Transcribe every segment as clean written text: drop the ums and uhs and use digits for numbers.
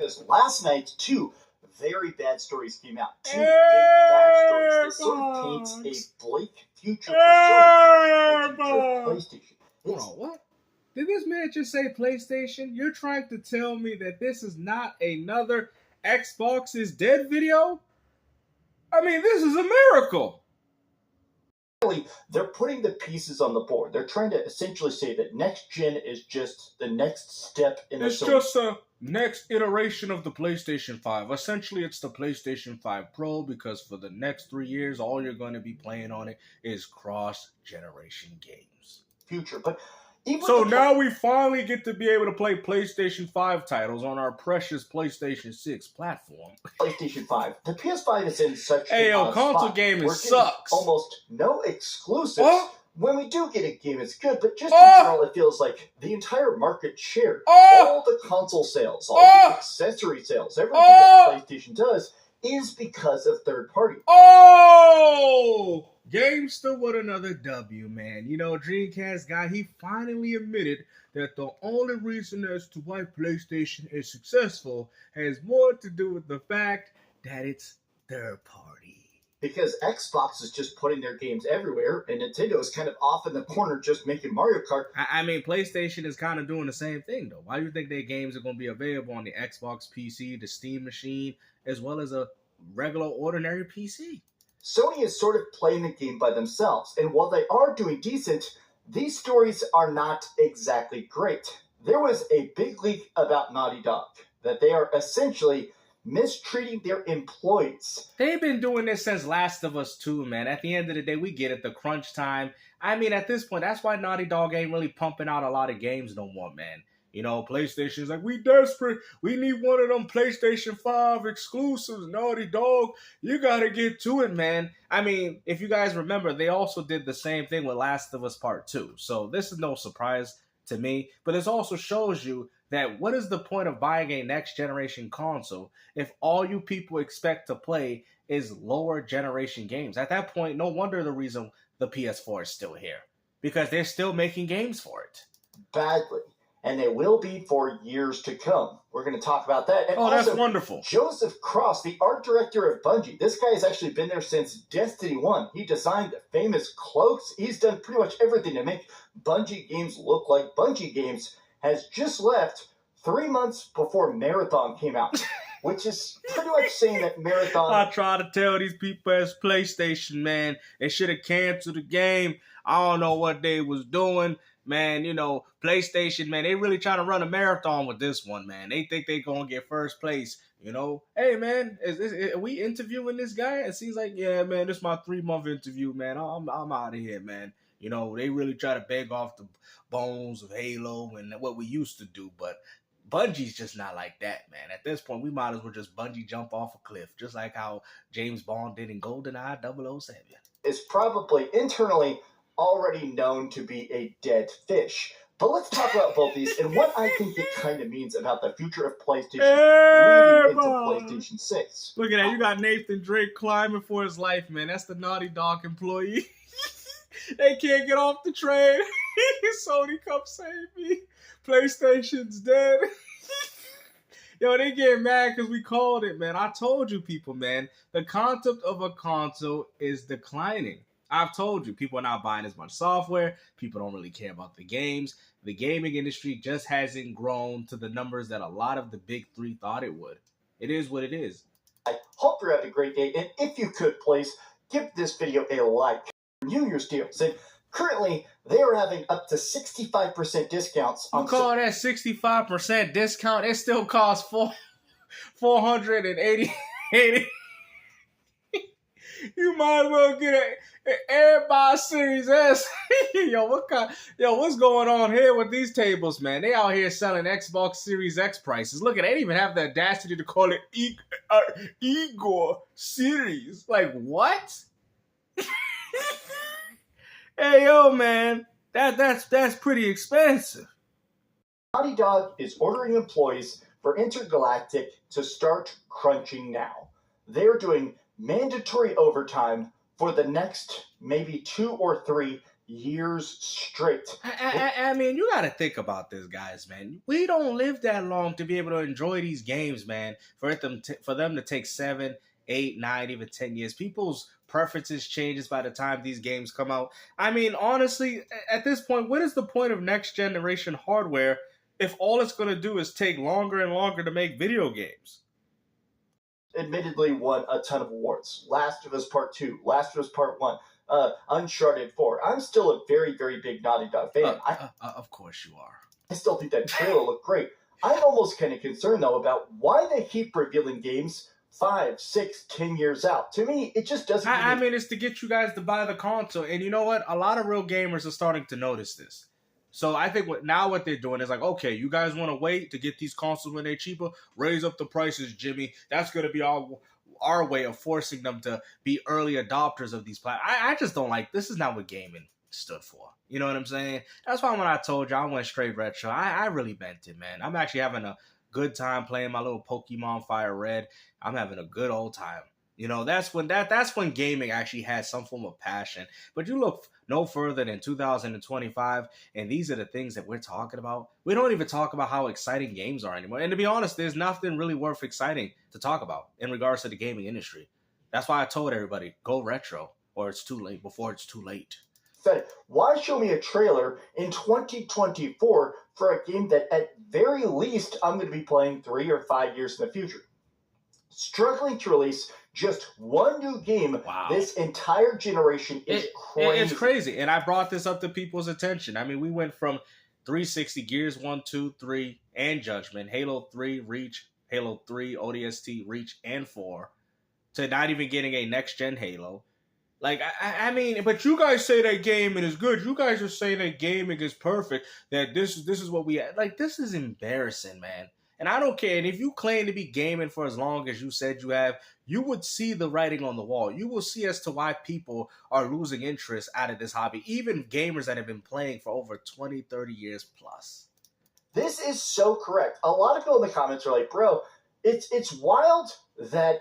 Because last night, two very bad stories came out. Two big bad stories. This sort of paints a bleak future for Sony, the future of PlayStation. Hold on, what? Did this man just say PlayStation? You're trying to tell me that this is not another Xbox is dead video? I mean, this is a miracle. They're putting the pieces on the board. They're trying to essentially say that next gen is just the next step in the... It's just a next iteration of the PlayStation 5. Essentially, it's the PlayStation 5 Pro because for the next 3 years, all you're going to be playing on it is cross-generation games. Future, but... So now we finally get to be able to play PlayStation 5 titles on our precious PlayStation 6 platform. PlayStation 5. The PS5 is in such a console gaming sucks. Almost no exclusives. Oh. When we do get a game, it's good, but just in general, it feels like the entire market share, all the console sales, all the accessory sales, everything that PlayStation does is because of third party. Gamester with another W, man. You know, Dreamcast guy, he finally admitted that the only reason as to why PlayStation is successful has more to do with the fact that it's third party. Because Xbox is just putting their games everywhere, and Nintendo is kind of off in the corner just making Mario Kart. I mean, PlayStation is kind of doing the same thing, though. Why do you think their games are going to be available on the Xbox PC, the Steam machine, as well as a regular, ordinary PC? Sony is sort of playing the game by themselves, and while they are doing decent, these stories are not exactly great. There was a big leak about Naughty Dog, that they are essentially mistreating their employees. They've been doing this since Last of Us 2, man. At the end of the day, we get it, the crunch time. I mean, at this point, that's why Naughty Dog ain't really pumping out a lot of games no more, man. You know, PlayStation's like, we desperate. We need one of them PlayStation 5 exclusives. Naughty Dog, you got to get to it, man. I mean, if you guys remember, they also did the same thing with Last of Us Part 2. So this is no surprise to me. But this also shows you that what is the point of buying a next-generation console if all you people expect to play is lower-generation games? At that point, no wonder the reason the PS4 is still here. Because they're still making games for it. Badly. And they will be for years to come. We're going to talk about that. And also, that's wonderful. Joseph Cross, the art director of Bungie. This guy has actually been there since Destiny 1. He designed the famous cloaks. He's done pretty much everything to make Bungie games look like Bungie games. Has just left 3 months before Marathon came out. Which is pretty much saying that Marathon... I try to tell these people as PlayStation, man, they should have canceled the game. I don't know what they was doing. Man, you know, PlayStation, man, they really trying to run a marathon with this one, man. They think they going to get first place, you know. Hey, man, are we interviewing this guy? It seems like, yeah, man, this is my 3-month interview, man. I'm out of here, man. You know, they really try to beg off the bones of Halo and what we used to do, but Bungie's just not like that, man. At this point, we might as well just bungee jump off a cliff, just like how James Bond did in GoldenEye 007. Is probably internally already known to be a dead fish. But let's talk about both these and what I think it kind of means about the future of PlayStation leading into PlayStation 6. Look at that. You got Nathan Drake climbing for his life, man. That's the Naughty Dog employee. They can't get off the train. Sony, come save me. PlayStation's dead. Yo, they get mad because we called it, man. I told you people, man. The concept of a console is declining. I've told you, people are not buying as much software. People don't really care about the games. The gaming industry just hasn't grown to the numbers that a lot of the big three thought it would. It is what it is. I hope you're having a great day. And if you could, please, give this video a like. New Year's deals. And currently, they are having up to 65% discounts. You call that 65% discount? It still costs $480. You might as well get an Xbox Series S. What's going on here with these tables, man? They out here selling Xbox Series X prices. Look, they even have the audacity to call it Igor Series. Like, what? Hey, yo, man, that's pretty expensive. Naughty Dog is ordering employees for Intergalactic to start crunching now. They're doing mandatory overtime for the next maybe 2 or 3 years straight. I mean, you got to think about this, guys, man. We don't live that long to be able to enjoy these games, man. For them to take 7, 8, 9, even 10 years. People's preferences changes by the time these games come out. I mean, honestly, at this point, what is the point of next generation hardware if all it's going to do is take longer and longer to make video games? Admittedly won a ton of awards. Last of Us Part 2, Last of Us Part 1, Uncharted 4. I'm still a very, very big Naughty Dog fan. Of course you are. I still think that trailer looked great. I'm almost kind of concerned, though, about why they keep revealing games 5, 6, 10 years out. To me, it just doesn't... I mean, it's to get you guys to buy the console. And you know what? A lot of real gamers are starting to notice this. So I think what they're doing is like, okay, you guys want to wait to get these consoles when they're cheaper? Raise up the prices, Jimmy. That's going to be our way of forcing them to be early adopters of these platforms. I just don't like, this is not what gaming stood for. You know what I'm saying? That's why when I told you I went straight retro, I really meant it, man. I'm actually having a good time playing my little Pokemon Fire Red. I'm having a good old time. You know, that's when gaming actually has some form of passion. But you look no further than 2025, and these are the things that we're talking about. We don't even talk about how exciting games are anymore. And to be honest, there's nothing really worth exciting to talk about in regards to the gaming industry. That's why I told everybody, go retro, or it's too late, before it's too late. Said, why show me a trailer in 2024 for a game that at very least I'm going to be playing 3 or 5 years in the future? Struggling to release just one new game this entire generation is crazy. It's crazy. And I brought this up to people's attention. I mean, we went from 360, Gears 1, 2, 3, and Judgment, Halo 3, Reach, Halo 3, ODST, Reach, and 4, to not even getting a next-gen Halo. Like, I mean, but you guys say that gaming is good. You guys are saying that gaming is perfect, that this is what we... Like, this is embarrassing, man. And I don't care. And if you claim to be gaming for as long as you said you have, you would see the writing on the wall. You will see as to why people are losing interest out of this hobby. Even gamers that have been playing for over 20, 30 years plus. This is so correct. A lot of people in the comments are like, bro, it's wild that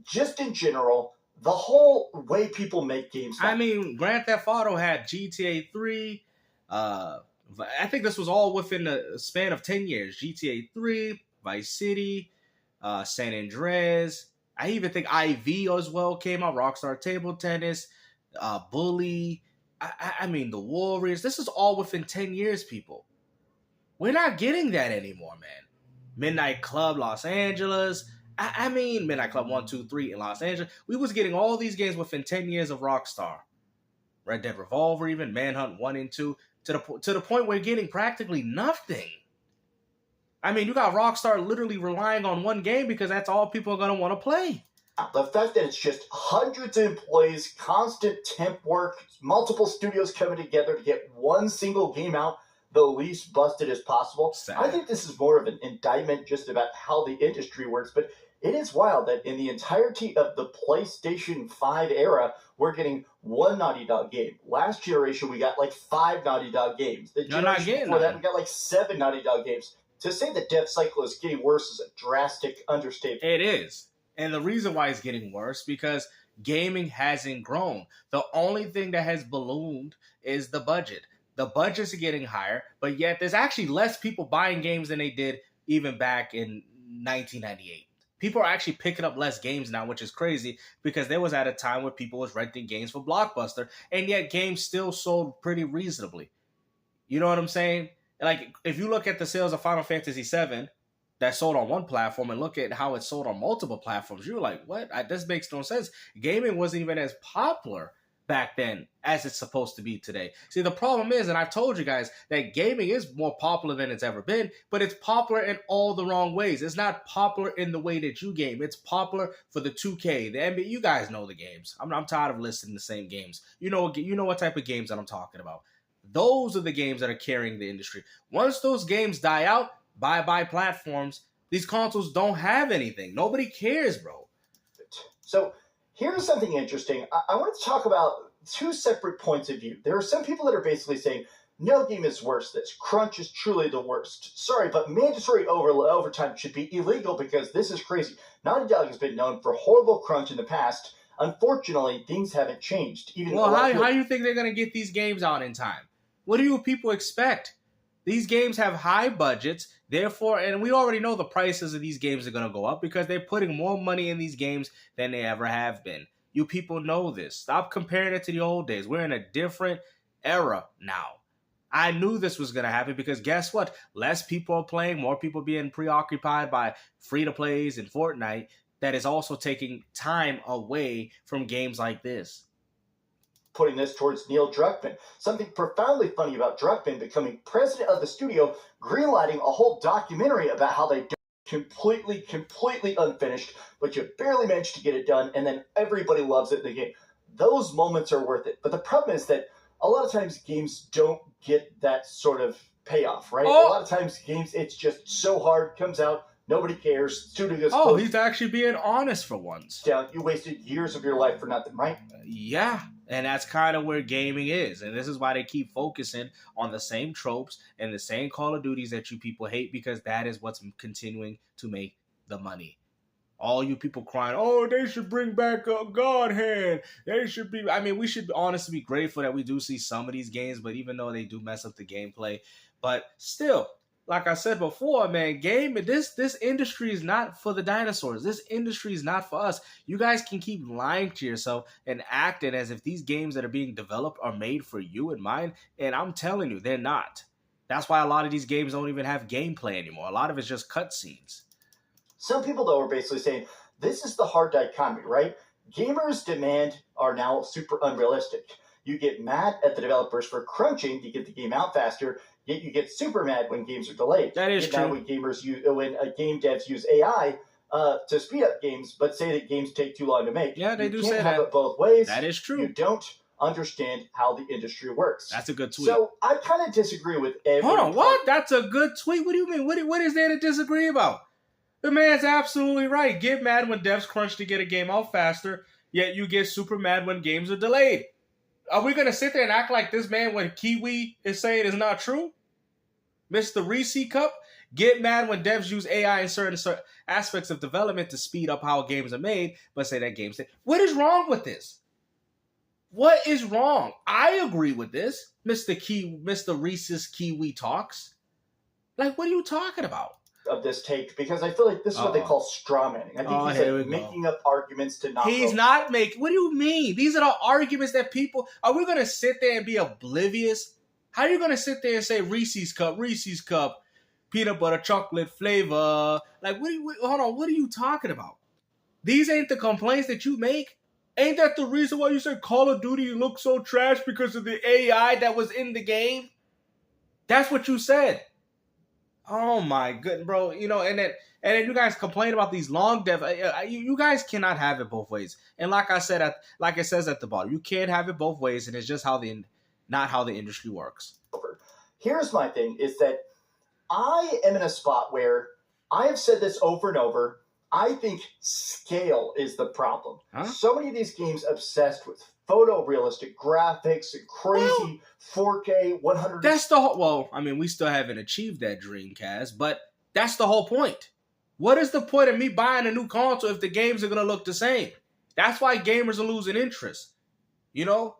just in general, the whole way people make games. I mean, Grand Theft Auto had GTA 3, I think this was all within a span of 10 years. GTA 3, Vice City, San Andreas. I even think IV as well came out. Rockstar Table Tennis, Bully. I mean, the Warriors. This is all within 10 years, people. We're not getting that anymore, man. Midnight Club, Los Angeles. I mean, Midnight Club 1, 2, 3 in Los Angeles. We was getting all these games within 10 years of Rockstar. Red Dead Revolver, even Manhunt 1 and 2. To the point where we're getting practically nothing. I mean, you got Rockstar literally relying on one game because that's all people are going to want to play. The fact that it's just hundreds of employees, constant temp work, multiple studios coming together to get one single game out the least busted as possible. Sad. I think this is more of an indictment just about how the industry works, but it is wild that in the entirety of the PlayStation 5 era, we're getting one Naughty Dog game. Last generation, we got like 5 Naughty Dog games. The generation before that, we got like 7 Naughty Dog games. To say the dev cycle is getting worse is a drastic understatement. It is. And the reason why it's getting worse, because gaming hasn't grown. The only thing that has ballooned is the budget. The budgets are getting higher, but yet there's actually less people buying games than they did even back in 1998. People are actually picking up less games now, which is crazy because there was at a time where people was renting games for Blockbuster, and yet games still sold pretty reasonably. You know what I'm saying? Like, if you look at the sales of Final Fantasy VII that sold on one platform and look at how it sold on multiple platforms, you're like, what? This makes no sense. Gaming wasn't even as popular back then as it's supposed to be today. See, the problem is, and I've told you guys, that gaming is more popular than it's ever been, but it's popular in all the wrong ways. It's not popular in the way that you game. It's popular for the 2K, the NBA. You guys know the games. I'm tired of listing the same games. You know what type of games that I'm talking about. Those are the games that are carrying the industry. Once those games die out, bye-bye platforms. These consoles don't have anything. Nobody cares, bro. So here's something interesting. I want to talk about 2 separate points of view. There are some people that are basically saying, no game is worse than this. Crunch is truly the worst. Sorry, but mandatory overtime should be illegal because this is crazy. Naughty Dog has been known for horrible crunch in the past. Unfortunately, things haven't changed. Even Well, how do you think they're going to get these games out in time? What do you people expect? These games have high budgets, therefore, and we already know the prices of these games are going to go up because they're putting more money in these games than they ever have been. You people know this. Stop comparing it to the old days. We're in a different era now. I knew this was going to happen because guess what? Less people are playing, more people being preoccupied by free-to-plays and Fortnite. That is also taking time away from games like this. Putting this towards Neil Druckmann. Something profoundly funny about Druckmann becoming president of the studio, greenlighting a whole documentary about how they completely unfinished, but you barely managed to get it done, and then everybody loves it in the game. Those moments are worth it. But the problem is that a lot of times games don't get that sort of payoff, right? Oh. A lot of times games, it's just so hard, comes out, nobody cares, studio gets closed. He's actually being honest for once. Down, you wasted years of your life for nothing, right? Yeah, and that's kind of where gaming is. And this is why they keep focusing on the same tropes and the same Call of Duties that you people hate, because that is what's continuing to make the money. All you people crying, oh, they should bring back a God Hand. They should be, I mean, we should honestly be grateful that we do see some of these games, but even though they do mess up the gameplay, but still, like I said before, man, this industry is not for the dinosaurs. This industry is not for us. You guys can keep lying to yourself and acting as if these games that are being developed are made for you and mine, and I'm telling you, they're not. That's why a lot of these games don't even have gameplay anymore. A lot of it's just cutscenes. Some people, though, are basically saying, this is the hard dichotomy, right? Gamers' demand are now super unrealistic. You get mad at the developers for crunching to get the game out faster, yet you get super mad when games are delayed. That is true. When game devs use AI to speed up games, but say that games take too long to make. Yeah, they do say that. You can't have it both ways. That is true. You don't understand how the industry works. That's a good tweet. So I kind of disagree with every Hold on, what? That's a good tweet? What do you mean? What is there to disagree about? The man's absolutely right. Get mad when devs crunch to get a game out faster, yet you get super mad when games are delayed. Are we going to sit there and act like this man, when Kiwi is saying, is not true? Mr. Reese Cup, get mad when devs use AI in certain aspects of development to speed up how games are made, but say that games... What is wrong with this? What is wrong? I agree with this, Mr. Reese's Kiwi Talks. Like, what are you talking about? Of this take, because I feel like this is what they call straw manning. I think he's like making up arguments to not. He's not making. What do you mean? These are the arguments that people. Are we going to sit there and be oblivious? How are you going to sit there and say Reese's Cup, peanut butter chocolate flavor? Like, hold on, what are you talking about? These ain't the complaints that you make. Ain't that the reason why you said Call of Duty looks so trash, because of the AI that was in the game? That's what you said. Oh my goodness, bro! You know, and then you guys complain about these long dev. You guys cannot have it both ways. And like I said, like it says at the bottom, you can't have it both ways, and it's just not how the industry works. Here's my thing: is that I am in a spot where I have said this over and over. I think scale is the problem. Huh? So many of these games obsessed with photorealistic graphics and crazy 4K 100. That's the whole. Well, I mean, we still haven't achieved that Dreamcast, but that's the whole point. What is the point of me buying a new console if the games are gonna look the same? That's why gamers are losing interest. You know,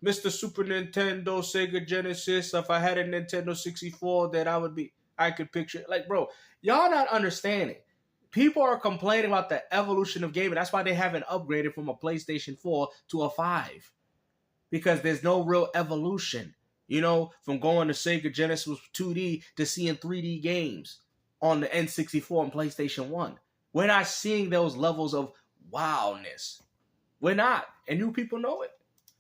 Mr. Super Nintendo, Sega Genesis. If I had a Nintendo 64, that I could picture. Like, bro, y'all not understanding. People are complaining about the evolution of gaming. That's why they haven't upgraded from a PlayStation 4 to a 5. Because there's no real evolution. You know, from going to Sega Genesis 2D to seeing 3D games on the N64 and PlayStation 1. We're not seeing those levels of wowness. We're not. And you people know it.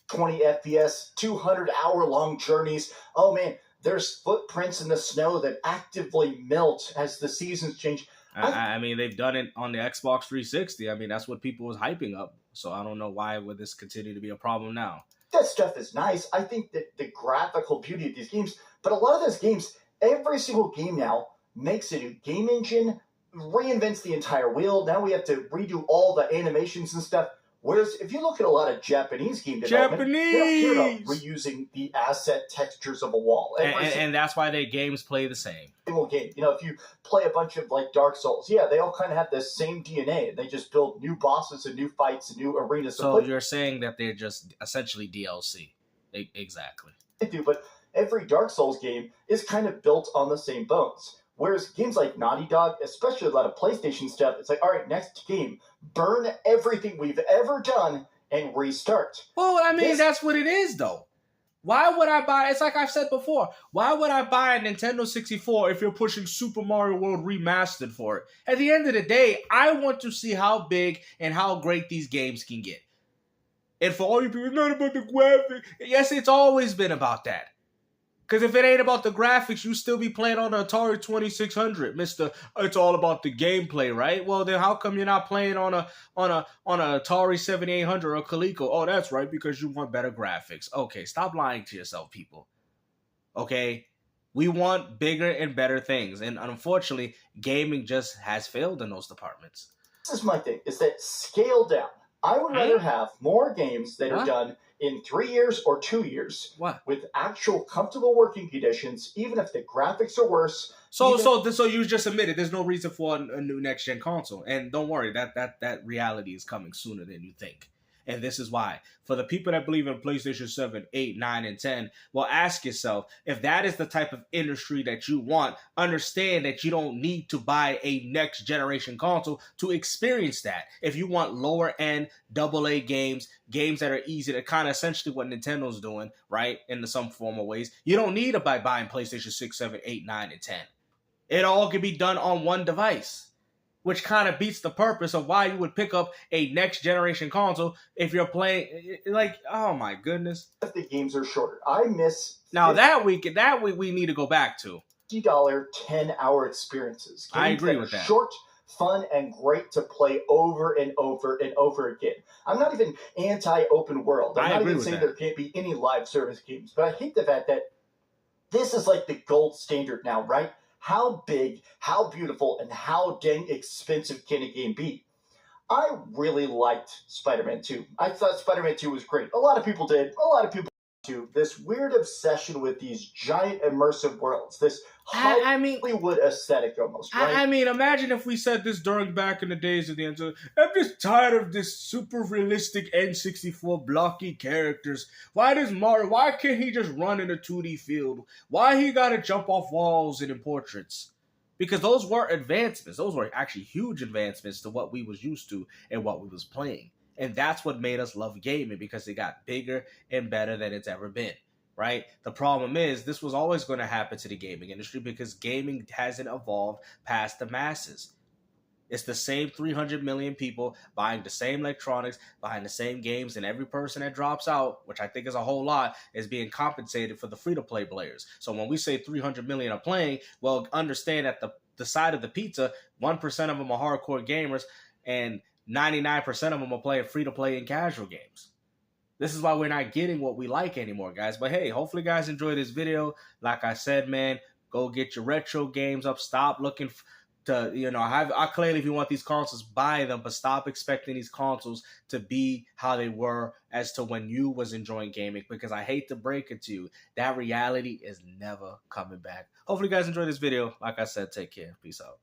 20 FPS, 200-hour-long journeys. Oh, man, there's footprints in the snow that actively melt as the seasons change. I mean, they've done it on the Xbox 360. I mean, that's what people was hyping up. So I don't know why would this continue to be a problem now. That stuff is nice. I think that the graphical beauty of these games, but a lot of those games, every single game now makes a new game engine, reinvents the entire wheel. Now we have to redo all the animations and stuff. Whereas if you look at a lot of Japanese game development, they don't care about reusing the asset textures of a wall. And that's why their games play the same. Single game. You know, if you play a bunch of like Dark Souls, yeah, they all kind of have the same DNA. They just build new bosses and new fights and new arenas. So you're saying that they're just essentially DLC. Exactly. They do, but every Dark Souls game is kind of built on the same bones. Whereas games like Naughty Dog, especially a lot of PlayStation stuff, it's like, all right, next game, burn everything we've ever done and restart. Well, I mean, that's what it is, though. Why would I buy? It's like I've said before. Why would I buy a Nintendo 64 if you're pushing Super Mario World Remastered for it? At the end of the day, I want to see how big and how great these games can get. And for all you people, it's not about the graphics. Yes, it's always been about that. Because if it ain't about the graphics, you still be playing on the Atari 2600, Mister. It's all about the gameplay, right? Well, then how come you're not playing on a Atari 7800 or Coleco? Oh, that's right, because you want better graphics. Okay, stop lying to yourself, people. Okay, we want bigger and better things, and unfortunately, gaming just has failed in those departments. This is my thing: is that scale down. I would rather have more games that are done in 3 years or 2 years with actual comfortable working conditions, even if the graphics are worse. So you just admitted there's no reason for a new next gen console, and don't worry, that reality is coming sooner than you think. And this is why. For the people that believe in PlayStation 7, 8, 9, and 10, well, ask yourself, if that is the type of industry that you want, understand that you don't need to buy a next generation console to experience that. If you want lower end AA games, games that are easy to kind of essentially what Nintendo's doing, right, in some form of ways, you don't need to buy buying PlayStation 6, 7, 8, 9, and 10. It all can be done on one device, which kind of beats the purpose of why you would pick up a next generation console if you're playing, like, oh my goodness. The games are shorter. I miss now that we need to go back to $50 10-hour experiences. I agree with that. Short, fun, and great to play over and over and over again. I'm not even anti-open world. I'm not even saying there can't be any live service games, but I hate the fact that this is like the gold standard now, right? How big, how beautiful, and how dang expensive can a game be? I really liked Spider-Man 2. I thought Spider-Man 2 was great. A lot of people did. A lot of people too. This weird obsession with these giant immersive worlds. This Hollywood aesthetic almost, right? I mean, imagine if we said this back in the days of the end. I'm just tired of this super realistic N64 blocky characters. Why can't he just run in a 2D field? Why he gotta jump off walls and in portraits? Because those were advancements. Those were actually huge advancements to what we was used to and what we was playing. And that's what made us love gaming, because it got bigger and better than it's ever been. Right? The problem is this was always going to happen to the gaming industry because gaming hasn't evolved past the masses. It's the same 300 million people buying the same electronics, buying the same games, and every person that drops out, which I think is a whole lot, is being compensated for the free-to-play players. So when we say 300 million are playing, well, understand that the side of the pizza, 1% of them are hardcore gamers, and 99% of them are playing free-to-play and casual games. This is why we're not getting what we like anymore, guys. But hey, hopefully you guys enjoyed this video. Like I said, man, go get your retro games up. Stop looking to, I clearly, if you want these consoles, buy them. But stop expecting these consoles to be how they were as to when you was enjoying gaming. Because I hate to break it to you, that reality is never coming back. Hopefully you guys enjoyed this video. Like I said, take care. Peace out.